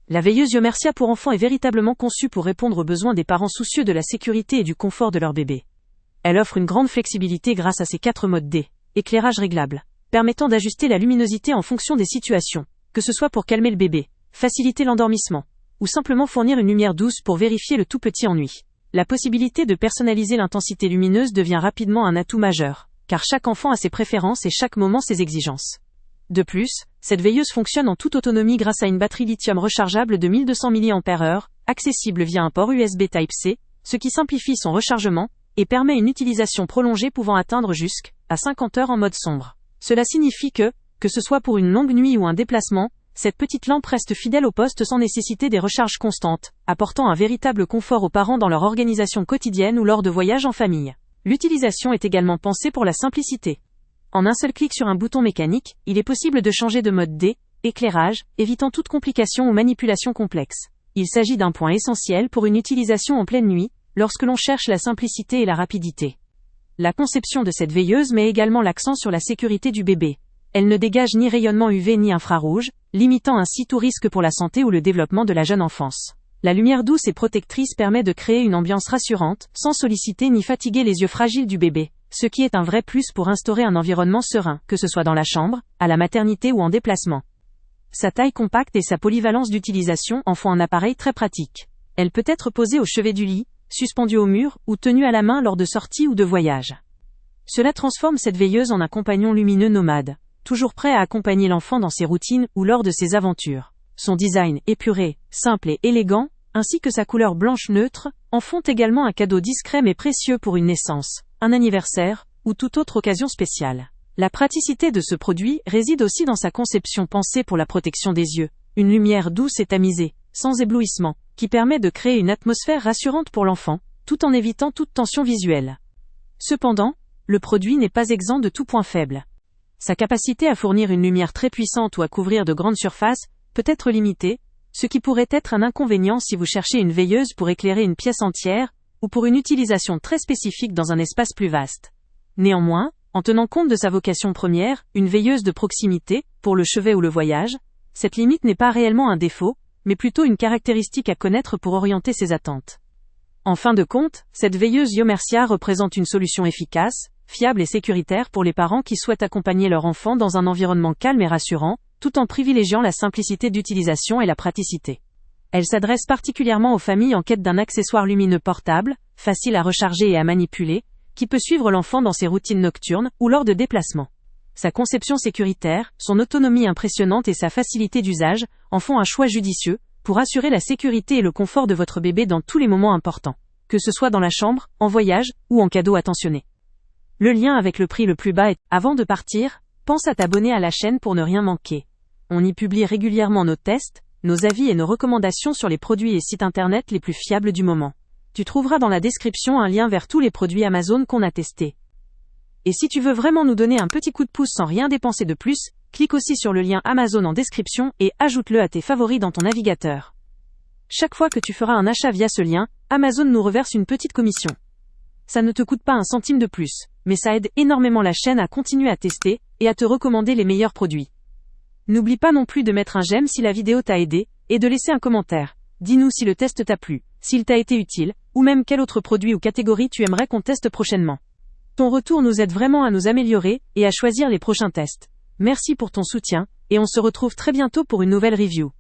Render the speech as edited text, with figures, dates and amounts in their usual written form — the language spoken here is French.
La veilleuse Yomercia pour enfants est véritablement conçue pour répondre aux besoins des parents soucieux de la sécurité et du confort de leur bébé. Elle offre une grande flexibilité grâce à ses 4 modes D, éclairage réglable, permettant d'ajuster la luminosité en fonction des situations, que ce soit pour calmer le bébé, faciliter l'endormissement, ou simplement fournir une lumière douce pour vérifier le tout petit ennui. La possibilité de personnaliser l'intensité lumineuse devient rapidement un atout majeur, car chaque enfant a ses préférences et chaque moment ses exigences. De plus, cette veilleuse fonctionne en toute autonomie grâce à une batterie lithium rechargeable de 1200 mAh, accessible via un port USB Type-C, ce qui simplifie son rechargement et permet une utilisation prolongée pouvant atteindre jusqu'à 50 heures en mode sombre. Cela signifie que ce soit pour une longue nuit ou un déplacement, cette petite lampe reste fidèle au poste sans nécessiter des recharges constantes, apportant un véritable confort aux parents dans leur organisation quotidienne ou lors de voyages en famille. L'utilisation est également pensée pour la simplicité. En un seul clic sur un bouton mécanique, il est possible de changer de mode D, éclairage, évitant toute complication ou manipulation complexe. Il s'agit d'un point essentiel pour une utilisation en pleine nuit, lorsque l'on cherche la simplicité et la rapidité. La conception de cette veilleuse met également l'accent sur la sécurité du bébé. Elle ne dégage ni rayonnement UV ni infrarouge, limitant ainsi tout risque pour la santé ou le développement de la jeune enfance. La lumière douce et protectrice permet de créer une ambiance rassurante, sans solliciter ni fatiguer les yeux fragiles du bébé, ce qui est un vrai plus pour instaurer un environnement serein, que ce soit dans la chambre, à la maternité ou en déplacement. Sa taille compacte et sa polyvalence d'utilisation en font un appareil très pratique. Elle peut être posée au chevet du lit, suspendue au mur ou tenue à la main lors de sorties ou de voyages. Cela transforme cette veilleuse en un compagnon lumineux nomade, toujours prêt à accompagner l'enfant dans ses routines ou lors de ses aventures. Son design épuré, simple et élégant, ainsi que sa couleur blanche neutre, en font également un cadeau discret mais précieux pour une naissance, un anniversaire, ou toute autre occasion spéciale. La praticité de ce produit réside aussi dans sa conception pensée pour la protection des yeux, une lumière douce et tamisée, sans éblouissement, qui permet de créer une atmosphère rassurante pour l'enfant, tout en évitant toute tension visuelle. Cependant, le produit n'est pas exempt de tout point faible. Sa capacité à fournir une lumière très puissante ou à couvrir de grandes surfaces peut être limitée, ce qui pourrait être un inconvénient si vous cherchez une veilleuse pour éclairer une pièce entière, ou pour une utilisation très spécifique dans un espace plus vaste. Néanmoins, en tenant compte de sa vocation première, une veilleuse de proximité, pour le chevet ou le voyage, cette limite n'est pas réellement un défaut, mais plutôt une caractéristique à connaître pour orienter ses attentes. En fin de compte, cette veilleuse Yomercia représente une solution efficace, fiable et sécuritaire pour les parents qui souhaitent accompagner leur enfant dans un environnement calme et rassurant, tout en privilégiant la simplicité d'utilisation et la praticité. Elle s'adresse particulièrement aux familles en quête d'un accessoire lumineux portable, facile à recharger et à manipuler, qui peut suivre l'enfant dans ses routines nocturnes ou lors de déplacements. Sa conception sécuritaire, son autonomie impressionnante et sa facilité d'usage en font un choix judicieux pour assurer la sécurité et le confort de votre bébé dans tous les moments importants, que ce soit dans la chambre, en voyage ou en cadeau attentionné. Le lien avec le prix le plus bas est... Avant de partir, pense à t'abonner à la chaîne pour ne rien manquer. On y publie régulièrement nos tests, nos avis et nos recommandations sur les produits et sites internet les plus fiables du moment. Tu trouveras dans la description un lien vers tous les produits Amazon qu'on a testés. Et si tu veux vraiment nous donner un petit coup de pouce sans rien dépenser de plus, clique aussi sur le lien Amazon en description et ajoute-le à tes favoris dans ton navigateur. Chaque fois que tu feras un achat via ce lien, Amazon nous reverse une petite commission. Ça ne te coûte pas un centime de plus, mais ça aide énormément la chaîne à continuer à tester et à te recommander les meilleurs produits. N'oublie pas non plus de mettre un j'aime si la vidéo t'a aidé, et de laisser un commentaire. Dis-nous si le test t'a plu, s'il t'a été utile, ou même quel autre produit ou catégorie tu aimerais qu'on teste prochainement. Ton retour nous aide vraiment à nous améliorer et à choisir les prochains tests. Merci pour ton soutien, et on se retrouve très bientôt pour une nouvelle review.